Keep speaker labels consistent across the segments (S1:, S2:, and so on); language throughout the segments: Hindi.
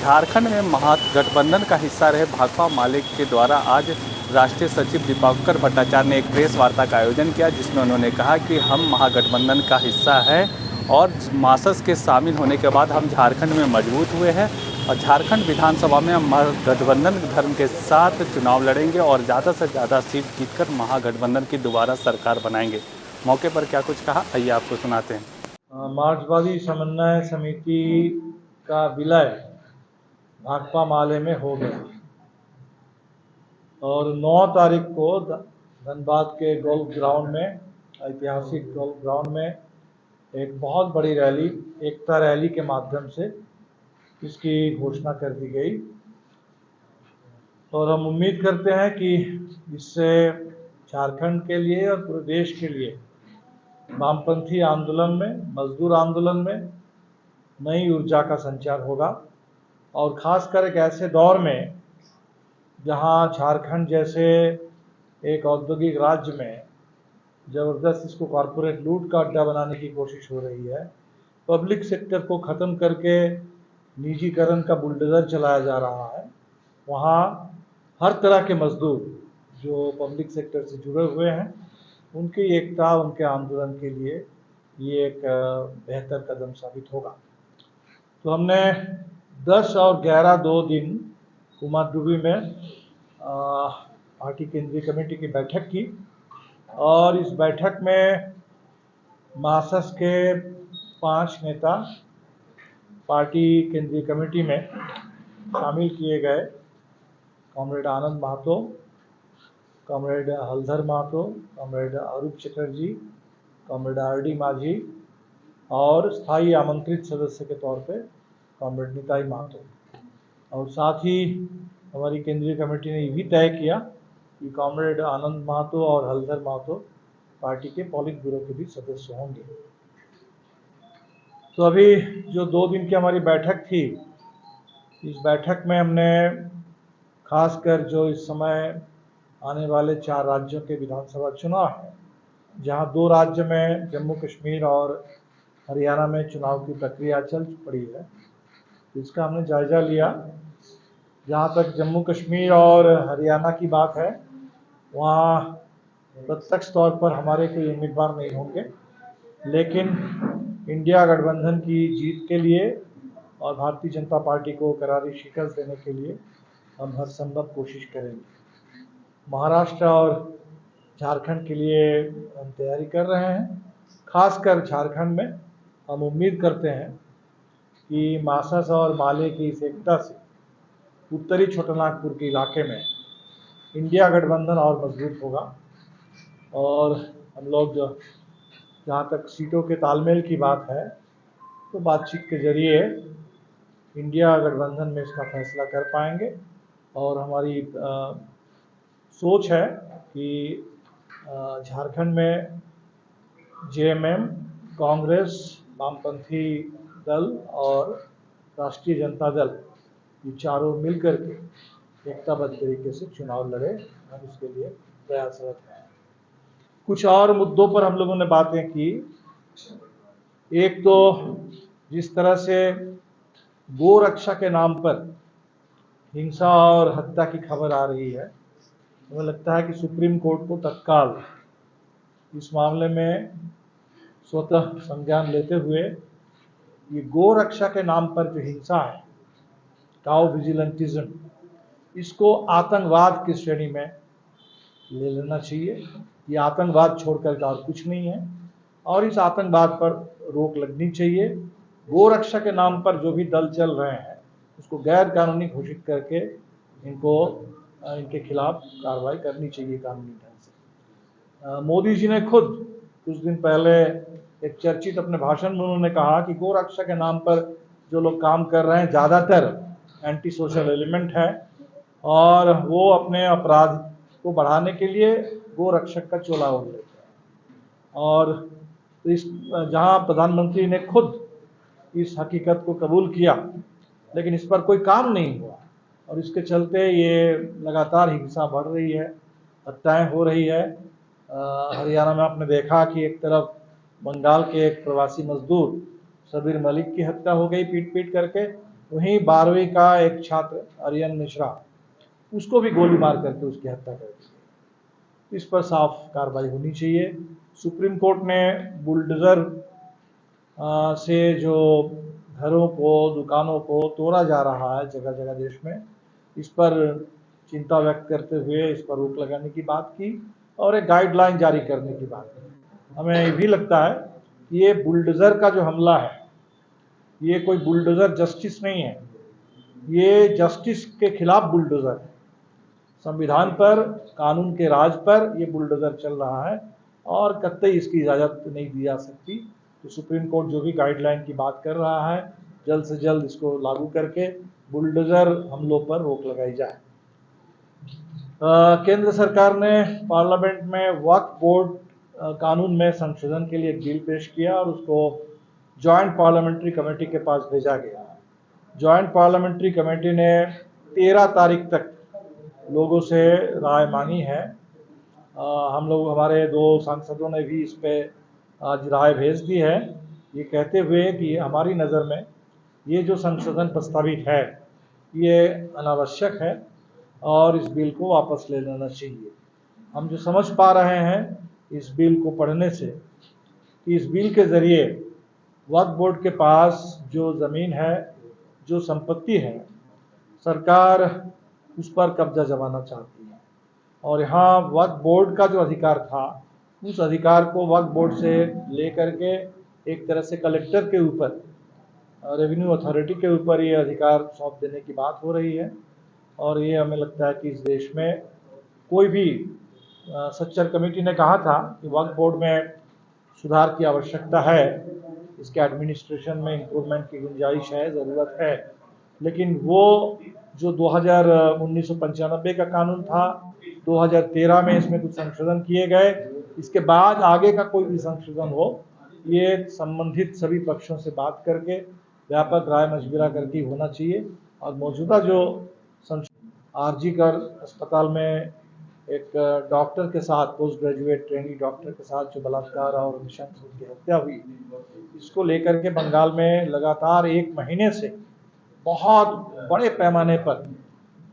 S1: झारखंड में महागठबंधन का हिस्सा रहे भाकपा माले के द्वारा आज राष्ट्रीय सचिव दीपांकर भट्टाचार्य ने एक प्रेस वार्ता का आयोजन किया, जिसमें उन्होंने कहा कि हम महागठबंधन का हिस्सा है और मासस के शामिल होने के बाद हम झारखंड में मजबूत हुए हैं और झारखंड विधानसभा में हम महागठबंधन धर्म के साथ चुनाव लड़ेंगे और ज़्यादा से ज़्यादा सीट जीतकर महागठबंधन की दोबारा सरकार बनाएंगे। मौके पर क्या कुछ कहा, आइए आपको सुनाते हैं।
S2: मार्क्सवादी समन्वय समिति का विलय भाकपा माले में हो गया और 9 तारीख को धनबाद के गोल्फ ग्राउंड में, ऐतिहासिक गोल्फ ग्राउंड में एक बहुत बड़ी रैली, एकता रैली के माध्यम से इसकी घोषणा कर दी गई और हम उम्मीद करते हैं कि इससे झारखंड के लिए और पूरे देश के लिए वामपंथी आंदोलन में, मजदूर आंदोलन में नई ऊर्जा का संचार होगा और ख़ासकर एक ऐसे दौर में जहां झारखंड जैसे एक औद्योगिक राज्य में ज़बरदस्त इसको कॉरपोरेट लूट का अड्डा बनाने की कोशिश हो रही है, पब्लिक सेक्टर को ख़त्म करके निजीकरण का बुलडोज़र चलाया जा रहा है। वहाँ हर तरह के मजदूर जो पब्लिक सेक्टर से जुड़े हुए हैं, उनकी एकता, उनके आंदोलन के लिए ये एक बेहतर कदम साबित होगा। तो हमने 10 और 11 2 दिन कुमारडुबी में पार्टी केंद्रीय कमेटी की बैठक की और इस बैठक में मासस के 5 नेता पार्टी केंद्रीय कमेटी में शामिल किए गए। कॉमरेड आनंद महतो, कॉमरेड हलधर महतो, कॉमरेड अरूप चटर्जी, कॉमरेड आरडी माझी और स्थायी आमंत्रित सदस्य के तौर पे कॉमरेड निताई महतो। और साथ ही हमारी केंद्रीय कमेटी ने ये भी तय किया कि कॉमरेड आनंद महतो और हलधर महतो पार्टी के पॉलिट ब्यूरो के भी सदस्य होंगे। तो अभी जो 2 दिन की हमारी बैठक थी, इस बैठक में हमने खासकर जो इस समय आने वाले 4 राज्यों के विधानसभा चुनाव हैं, जहां 2 राज्य में जम्मू कश्मीर और हरियाणा में चुनाव की प्रक्रिया चल पड़ी है, इसका हमने जायजा लिया। जहां तक जम्मू कश्मीर और हरियाणा की बात है, वहां प्रत्यक्ष तौर पर हमारे कोई उम्मीदवार नहीं होंगे, लेकिन इंडिया गठबंधन की जीत के लिए और भारतीय जनता पार्टी को करारी शिकस्त देने के लिए हम हर संभव कोशिश करेंगे। महाराष्ट्र और झारखंड के लिए हम तैयारी कर रहे हैं। खासकर झारखंड में हम उम्मीद करते हैं कि मासस और माले की इस एकता से उत्तरी छोटानागपुर के इलाके में इंडिया गठबंधन और मजबूत होगा और हम लोग जहाँ तक सीटों के तालमेल की बात है, तो बातचीत के जरिए इंडिया गठबंधन में इसका फैसला कर पाएंगे और हमारी सोच है कि झारखंड में जेएमएम, कांग्रेस, वामपंथी दल और राष्ट्रीय जनता दल, ये चारों मिलकर के एकताबद्ध तरीके से चुनाव लड़े, हम इसके लिए प्रयासरत हैं। कुछ और मुद्दों पर हम लोगों ने बातें की। एक तो जिस तरह से गोरक्षा के नाम पर हिंसा और हत्या की खबर आ रही है, हमें लगता है कि सुप्रीम कोर्ट को तत्काल इस मामले में स्वतः संज्ञान लेते हुए ये गोरक्षा के नाम पर जो हिंसा है, काउ विजिलेंटिज्म, इसको आतंकवाद की श्रेणी में ले लेना चाहिए। ये आतंकवाद छोड़कर और कुछ नहीं है और इस आतंकवाद पर रोक लगनी चाहिए। गोरक्षा के नाम पर जो भी दल चल रहे हैं, उसको गैर कानूनी घोषित करके इनके खिलाफ कार्रवाई करनी चाहिए कानूनी ढंग से। मोदी जी ने खुद कुछ दिन पहले एक चर्चित अपने भाषण में उन्होंने कहा कि गोरक्षा के नाम पर जो लोग काम कर रहे हैं, ज़्यादातर एंटी सोशल एलिमेंट है और वो अपने अपराध को बढ़ाने के लिए गोरक्षक का चोला ओढ़ लेते हैं। और इस जहां प्रधानमंत्री ने खुद इस हकीकत को कबूल किया, लेकिन इस पर कोई काम नहीं हुआ और इसके चलते ये लगातार हिंसा बढ़ रही है, हत्याएं हो रही है। हरियाणा में आपने देखा कि एक तरफ बंगाल के एक प्रवासी मजदूर सबीर मलिक की हत्या हो गई पीट पीट करके, वहीं 12वीं का एक छात्र आर्यन मिश्रा, उसको भी गोली मार करके उसकी हत्या कर दी। इस पर साफ कार्रवाई होनी चाहिए। सुप्रीम कोर्ट ने बुलडोजर से जो घरों को, दुकानों को तोड़ा जा रहा है जगह जगह देश में, इस पर चिंता व्यक्त करते हुए इस पर रोक लगाने की बात की और एक गाइडलाइन जारी करने की बात की। हमें ये भी लगता है कि ये बुलडोजर का जो हमला है, ये कोई बुलडोजर जस्टिस नहीं है, ये जस्टिस के खिलाफ बुलडोजर है। संविधान पर, कानून के राज पर ये बुलडोजर चल रहा है और कतई इसकी इजाज़त नहीं दी जा सकती। तो सुप्रीम कोर्ट जो भी गाइडलाइन की बात कर रहा है, जल्द से जल्द इसको लागू करके बुलडोजर हमलों पर रोक लगाई जाए। केंद्र सरकार ने पार्लियामेंट में वक्फ बोर्ड कानून में संशोधन के लिए एक बिल पेश किया और उसको जॉइंट पार्लियामेंट्री कमेटी के पास भेजा गया। जॉइंट पार्लियामेंट्री कमेटी ने 13 तारीख तक लोगों से राय मांगी है। हम लोग, हमारे 2 सांसदों ने भी इस पे आज राय भेज दी है, ये कहते हुए कि हमारी नज़र में ये जो संशोधन प्रस्तावित है ये अनावश्यक है और इस बिल को वापस ले लेना चाहिए। हम जो समझ पा रहे हैं इस बिल को पढ़ने से कि इस बिल के ज़रिए वक्फ बोर्ड के पास जो ज़मीन है, जो संपत्ति है, सरकार उस पर कब्जा जमाना चाहती है और यहाँ वक्फ बोर्ड का जो अधिकार था, उस अधिकार को वक्फ बोर्ड से ले करके एक तरह से कलेक्टर के ऊपर, रेवेन्यू अथॉरिटी के ऊपर ये अधिकार सौंप देने की बात हो रही है। और ये हमें लगता है कि इस देश में कोई भी, सच्चर कमेटी ने कहा था कि वक्फ बोर्ड में सुधार की आवश्यकता है, इसके एडमिनिस्ट्रेशन में इम्प्रूवमेंट की गुंजाइश है, ज़रूरत है, लेकिन वो जो 1995 का कानून था, 2013 में इसमें कुछ संशोधन किए गए, इसके बाद आगे का कोई भी संशोधन हो, ये संबंधित सभी पक्षों से बात करके व्यापक राय मशविरा करके होना चाहिए। और मौजूदा जो आरजी कर अस्पताल में एक डॉक्टर के साथ, पोस्ट ग्रेजुएट ट्रेनी डॉक्टर के साथ जो बलात्कार और नृशंस की हत्या हुई, इसको लेकर के बंगाल में लगातार 1 महीने से बहुत बड़े पैमाने पर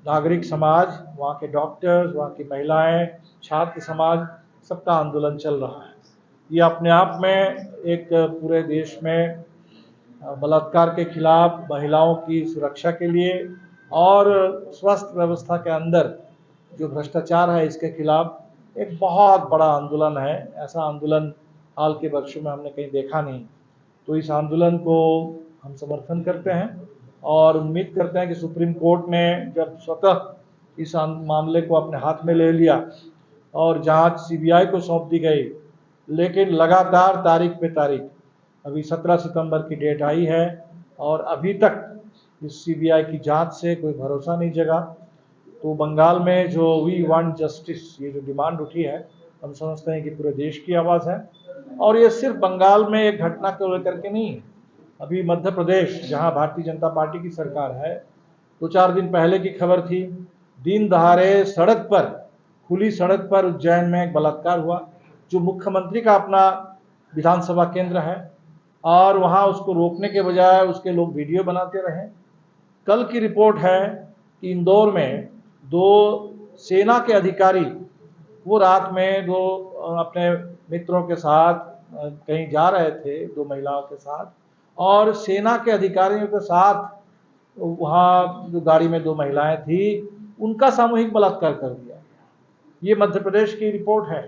S2: नागरिक समाज, वहाँ के डॉक्टर्स, वहाँ की महिलाएं, छात्र समाज, सबका आंदोलन चल रहा है। ये अपने आप में एक पूरे देश में बलात्कार के खिलाफ, महिलाओं की सुरक्षा के लिए और स्वास्थ्य व्यवस्था के अंदर जो भ्रष्टाचार है इसके खिलाफ एक बहुत बड़ा आंदोलन है। ऐसा आंदोलन हाल के वर्षों में हमने कहीं देखा नहीं। तो इस आंदोलन को हम समर्थन करते हैं और उम्मीद करते हैं कि सुप्रीम कोर्ट ने जब स्वतः इस मामले को अपने हाथ में ले लिया और जांच सीबीआई को सौंप दी गई, लेकिन लगातार तारीख पे तारीख, अभी 17 सितंबर की डेट आई है और अभी तक इस सीबीआई की जांच से कोई भरोसा नहीं जगा। तो बंगाल में जो वी वांट जस्टिस, ये जो डिमांड उठी है, हम समझते हैं कि पूरे देश की आवाज़ है। और ये सिर्फ बंगाल में एक घटना को लेकर के नहीं है, अभी मध्य प्रदेश, जहां भारतीय जनता पार्टी की सरकार है, 2-4 दिन पहले की खबर थी, दिन दहाड़े सड़क पर, खुली सड़क पर उज्जैन में एक बलात्कार हुआ, जो मुख्यमंत्री का अपना विधानसभा केंद्र है, और वहां उसको रोकने के बजाय उसके लोग वीडियो बनाते रहे। कल की रिपोर्ट है कि इंदौर में 2 सेना के अधिकारी, वो रात में 2 अपने मित्रों के साथ कहीं जा रहे थे, 2 महिलाओं के साथ, और सेना के अधिकारियों के साथ वहाँ जो गाड़ी में 2 महिलाएं थी, उनका सामूहिक बलात्कार कर दिया गया। ये मध्य प्रदेश की रिपोर्ट है।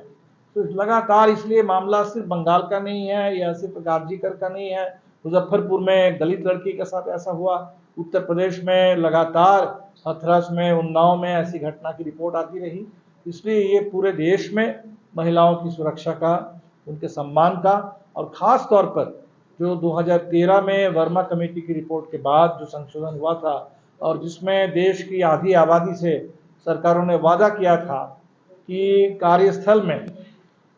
S2: तो लगातार, इसलिए मामला सिर्फ बंगाल का नहीं है या सिर्फ आरजी कर का नहीं है। मुजफ्फरपुर में दलित लड़की के साथ ऐसा हुआ, उत्तर प्रदेश में लगातार हथरस में, उन्नाव में ऐसी घटना की रिपोर्ट आती रही। इसलिए ये पूरे देश में महिलाओं की सुरक्षा का, उनके सम्मान का, और ख़ास तौर पर जो 2013 में वर्मा कमेटी की रिपोर्ट के बाद जो संशोधन हुआ था और जिसमें देश की आधी आबादी से सरकारों ने वादा किया था कि कार्यस्थल में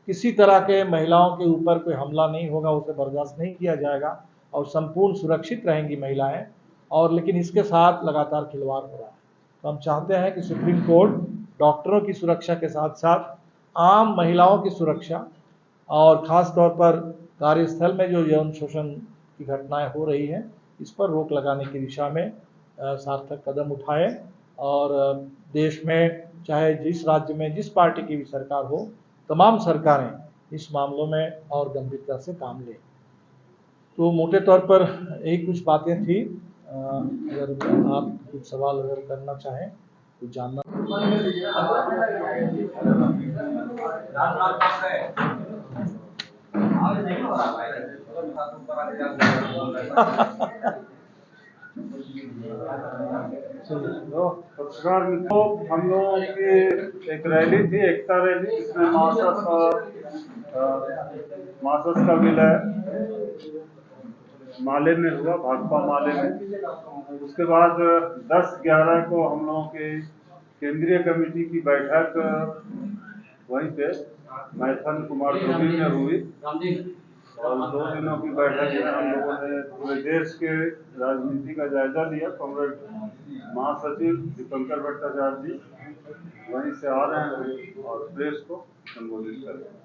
S2: किसी तरह के महिलाओं के ऊपर कोई हमला नहीं होगा, उसे बर्दाश्त नहीं किया जाएगा और संपूर्ण सुरक्षित रहेंगी महिलाएं, और लेकिन इसके साथ लगातार खिलवाड़ हो रहा है। तो हम चाहते हैं कि सुप्रीम कोर्ट डॉक्टरों की सुरक्षा के साथ साथ आम महिलाओं की सुरक्षा और ख़ास तौर पर कार्यस्थल में जो यौन शोषण की घटनाएं हो रही हैं, इस पर रोक लगाने की दिशा में सार्थक कदम उठाए और देश में चाहे जिस राज्य में जिस पार्टी की भी सरकार हो, तमाम सरकारें इस मामलों में और गंभीरता से काम लें। तो मोटे तौर पर यही कुछ बातें थी। अगर आप कुछ सवाल अगर करना चाहें तो जानना।
S3: तो पत्रकार मित्रों, हम लोगों की एक रैली थी, एकता रैली, जिसमें मासस का विलय माले में हुआ, भाकपा माले में। उसके बाद 10/11 को हम लोगों के केंद्रीय कमेटी की बैठक वहीं पे मैथन कुमार चौधरी में हुई और 2 दिनों की बैठक में हम लोगों ने पूरे देश के राजनीति का जायजा लिया। कांग्रेस महासचिव दीपंकर भट्टाचार्य जी वहीं से आ रहे हैं और प्रेस को संबोधित कर रहे हैं।